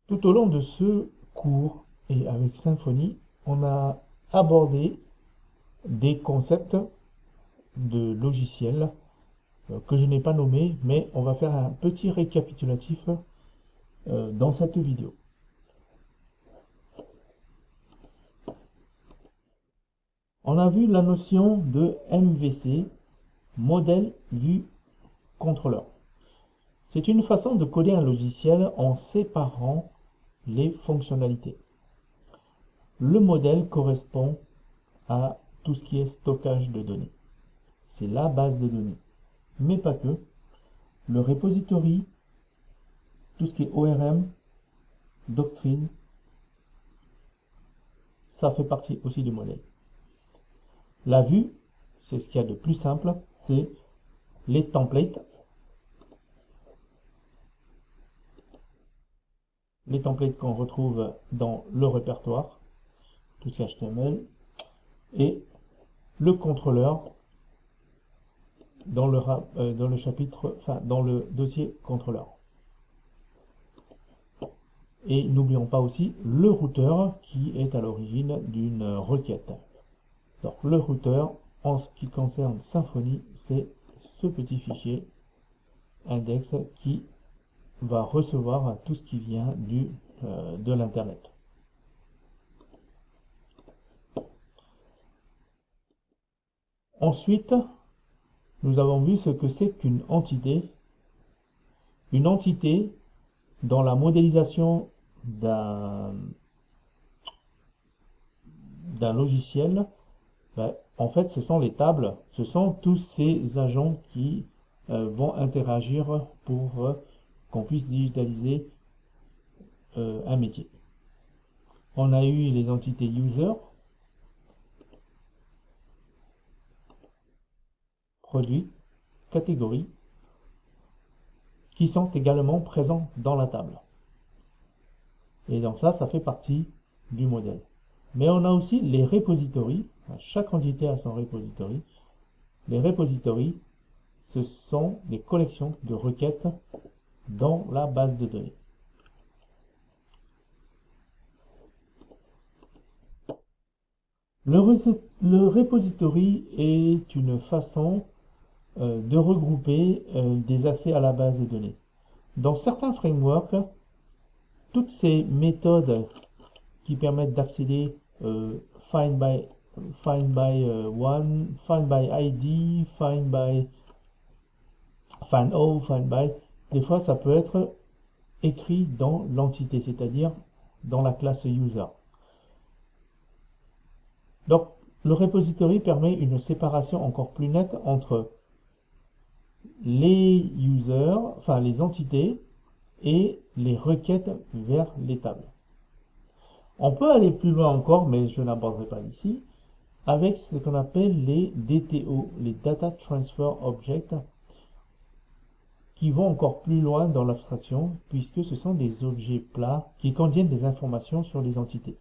Tout au long de ce cours et avec Symfony, on a abordé des concepts de logiciels que je n'ai pas nommés, mais on va faire un petit récapitulatif dans cette vidéo. On a vu la notion de MVC, Model View Controller. C'est une façon de coder un logiciel en séparant les fonctionnalités. Le modèle correspond à tout ce qui est stockage de données. C'est la base de données. Mais pas que. Le repository, tout ce qui est ORM, doctrine, ça fait partie aussi du modèle. La vue, c'est ce qu'il y a de plus simple, c'est les templates. Les templates qu'on retrouve dans le répertoire, tout ce qui est HTML, et le contrôleur dans le chapitre, enfin dans le dossier contrôleur. Et n'oublions pas aussi le routeur qui est à l'origine d'une requête. Donc le routeur, en ce qui concerne Symfony, c'est ce petit fichier index qui va recevoir tout ce qui vient de l'internet. Ensuite, nous avons vu ce que c'est qu'une entité. Une entité, dans la modélisation d'un logiciel, en fait, ce sont les tables, ce sont tous ces agents qui vont interagir pour qu'on puisse digitaliser un métier. On a eu les entités user, produit, catégorie, qui sont également présents dans la table. Et donc ça fait partie du modèle. Mais on a aussi les repositories. Chaque entité a son repository. Les repositories, ce sont des collections de requêtes dans la base de données. Le repository est une façon de regrouper des accès à la base de données. Dans certains frameworks, toutes ces méthodes qui permettent d'accéder find by one, find by ID, find by find all, find by, des fois ça peut être écrit dans l'entité, c'est-à-dire dans la classe user. Donc le repository permet une séparation encore plus nette entre les users, enfin les entités, et les requêtes vers les tables. On peut aller plus loin encore, mais je n'aborderai pas ici, avec ce qu'on appelle les DTO, les Data Transfer Objects, qui vont encore plus loin dans l'abstraction, puisque ce sont des objets plats qui contiennent des informations sur les entités.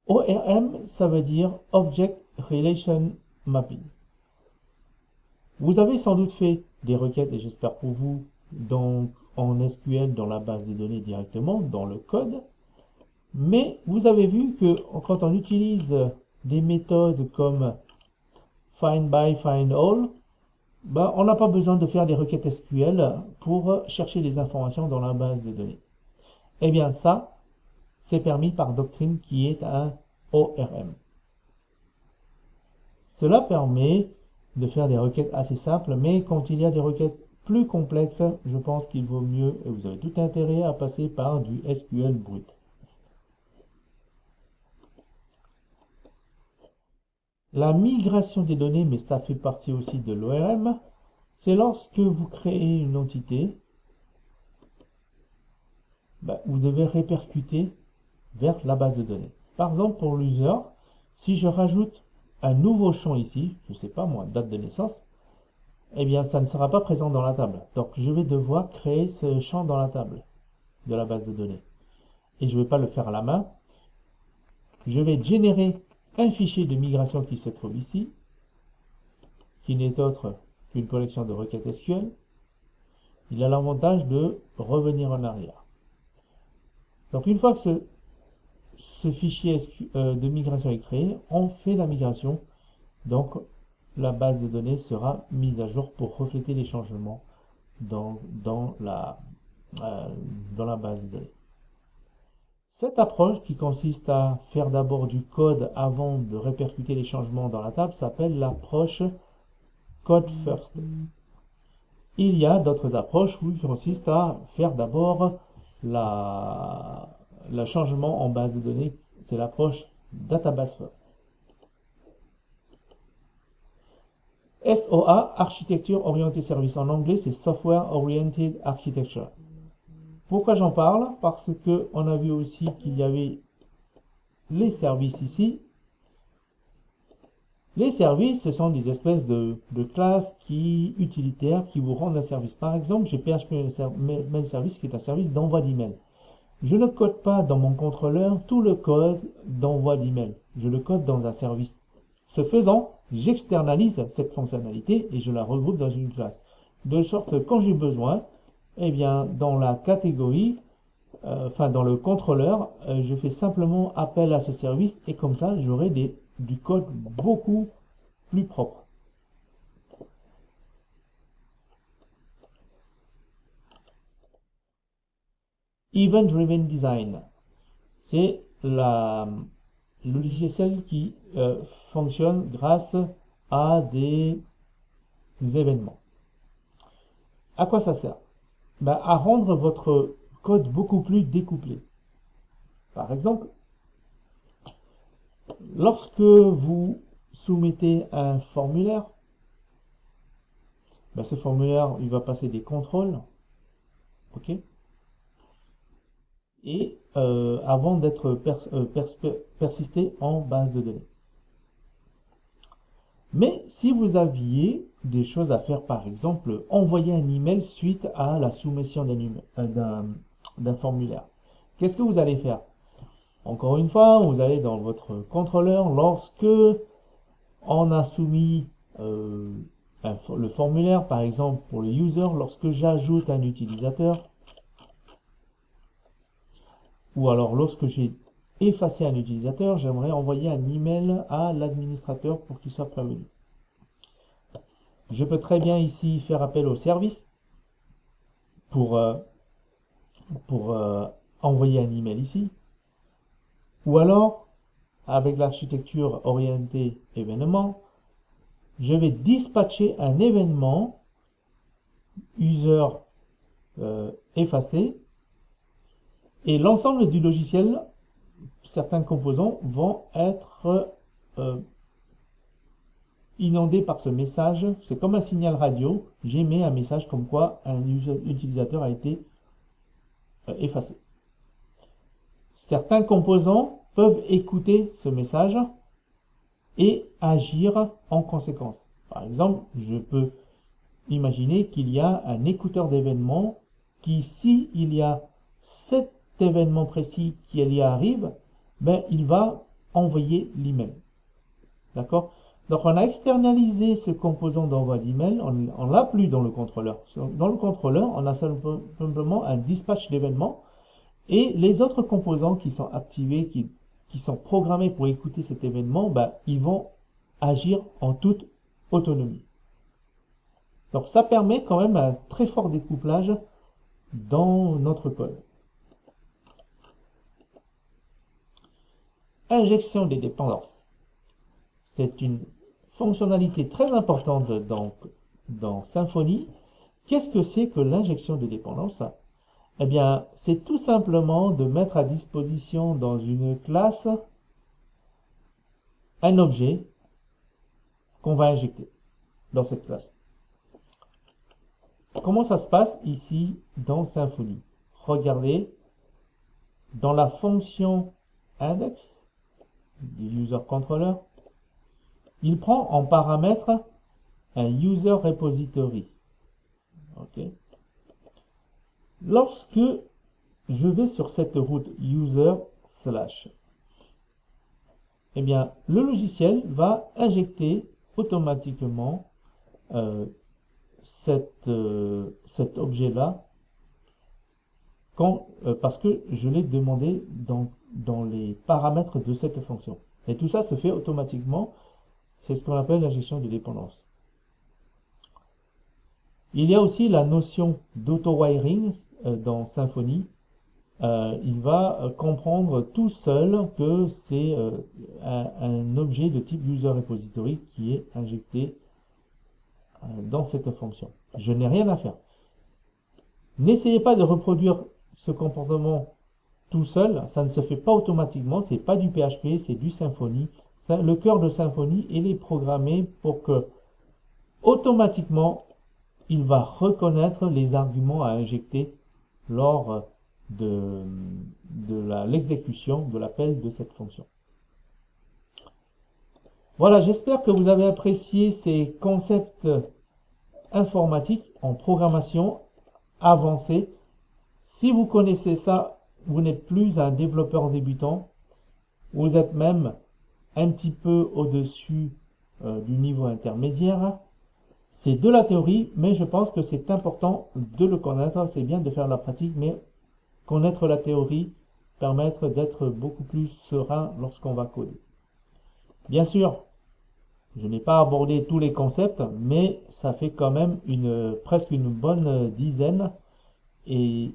ORM, ça veut dire Object Relation Mapping. Vous avez sans doute fait des requêtes, et j'espère pour vous, en SQL dans la base de données directement, dans le code. Mais vous avez vu que quand on utilise des méthodes comme find by, find all, on n'a pas besoin de faire des requêtes SQL pour chercher des informations dans la base de données. Eh bien ça, c'est permis par Doctrine qui est un ORM. Cela permet de faire des requêtes assez simples, mais quand il y a des requêtes plus complexes, je pense qu'il vaut mieux, et vous avez tout intérêt à passer par du SQL brut. La migration des données, mais ça fait partie aussi de l'ORM, c'est lorsque vous créez une entité, vous devez répercuter vers la base de données. Par exemple, pour l'user, si je rajoute un nouveau champ ici, je ne sais pas moi, date de naissance, eh bien ça ne sera pas présent dans la table. Donc je vais devoir créer ce champ dans la table de la base de données. Et je ne vais pas le faire à la main. Je vais générer un fichier de migration qui se trouve ici, qui n'est autre qu'une collection de requêtes SQL. il a l'avantage de revenir en arrière. Donc une fois que ce fichier de migration est créé, on fait la migration. Donc la base de données sera mise à jour pour refléter les changements dans, dans la, euh, dans la base de données. Cette approche qui consiste à faire d'abord du code avant de répercuter les changements dans la table s'appelle l'approche Code First. Il y a d'autres approches qui consistent à faire d'abord le changement en base de données. C'est l'approche Database First. SOA, architecture orientée service. En anglais, c'est Software Oriented Architecture. Pourquoi j'en parle? Parce que on a vu aussi qu'il y avait les services ici. Les services, ce sont des espèces de classes utilitaires qui vous rendent un service. Par exemple, j'ai PHP Mail Service qui est un service d'envoi d'email. Je ne code pas dans mon contrôleur tout le code d'envoi d'email. Je le code dans un service. Ce faisant, j'externalise cette fonctionnalité et je la regroupe dans une classe. De sorte que quand j'ai besoin, eh bien, dans la catégorie, dans le contrôleur, je fais simplement appel à ce service et comme ça, j'aurai du code beaucoup plus propre. Event Driven Design, c'est le logiciel qui fonctionne grâce à des événements. À quoi ça sert? Ben, à rendre votre code beaucoup plus découplé. Par exemple, lorsque vous soumettez un formulaire, ben, ce formulaire, il va passer des contrôles, ok? Et avant d'être persisté en base de données. Mais si vous aviez des choses à faire, par exemple, envoyer un email suite à la soumission d'un formulaire, qu'est-ce que vous allez faire? Encore une fois, vous allez dans votre contrôleur, lorsque on a soumis le formulaire, par exemple pour le user, lorsque j'ajoute un utilisateur, ou alors lorsque j'ai effacé un utilisateur, j'aimerais envoyer un email à l'administrateur pour qu'il soit prévenu. Je peux très bien ici faire appel au service pour, envoyer un email ici. Ou alors, avec l'architecture orientée événement, je vais dispatcher un événement user effacé et l'ensemble du logiciel, certains composants vont être inondés par ce message. C'est comme un signal radio. J'émets un message comme quoi un utilisateur a été effacé. Certains composants peuvent écouter ce message et agir en conséquence. Par exemple, je peux imaginer qu'il y a un écouteur d'événements qui, si il y a cet événement précis qui y arrive, ben, il va envoyer l'email. D'accord? Donc, on a externalisé ce composant d'envoi d'email, on l'a plus dans le contrôleur. Dans le contrôleur, on a simplement un dispatch d'événements et les autres composants qui sont activés, qui sont programmés pour écouter cet événement, ben, ils vont agir en toute autonomie. Donc ça permet quand même un très fort découplage dans notre code. Injection des dépendances. C'est une fonctionnalité très importante dans Symfony. Qu'est-ce que c'est que l'injection de dépendances? Eh bien, c'est tout simplement de mettre à disposition dans une classe un objet qu'on va injecter dans cette classe. Comment ça se passe ici dans Symfony? Regardez, dans la fonction index du user controller, il prend en paramètre un user repository. Okay. Lorsque je vais sur cette route user slash, eh bien, le logiciel va injecter automatiquement cet objet-là parce que je l'ai demandé dans les paramètres de cette fonction. Et tout ça se fait automatiquement. C'est ce qu'on appelle l'injection de dépendance. Il y a aussi la notion d'auto-wiring dans Symfony. Il va comprendre tout seul que c'est un objet de type user repository qui est injecté dans cette fonction. Je n'ai rien à faire. N'essayez pas de reproduire ce comportement tout seul, ça ne se fait pas automatiquement, c'est pas du PHP, c'est du Symfony. Le cœur de Symfony, il est programmé pour que automatiquement il va reconnaître les arguments à injecter lors de l'exécution de l'appel de cette fonction. Voilà, j'espère que vous avez apprécié ces concepts informatiques en programmation avancée. Si vous connaissez ça, vous n'êtes plus un développeur débutant, vous êtes même un petit peu au-dessus du niveau intermédiaire. C'est de la théorie, mais je pense que c'est important de le connaître. C'est bien de faire la pratique, mais connaître la théorie permet d'être beaucoup plus serein lorsqu'on va coder. Bien sûr, je n'ai pas abordé tous les concepts, mais ça fait quand même presque une bonne dizaine. Et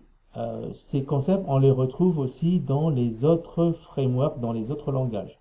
ces concepts, on les retrouve aussi dans les autres frameworks, dans les autres langages.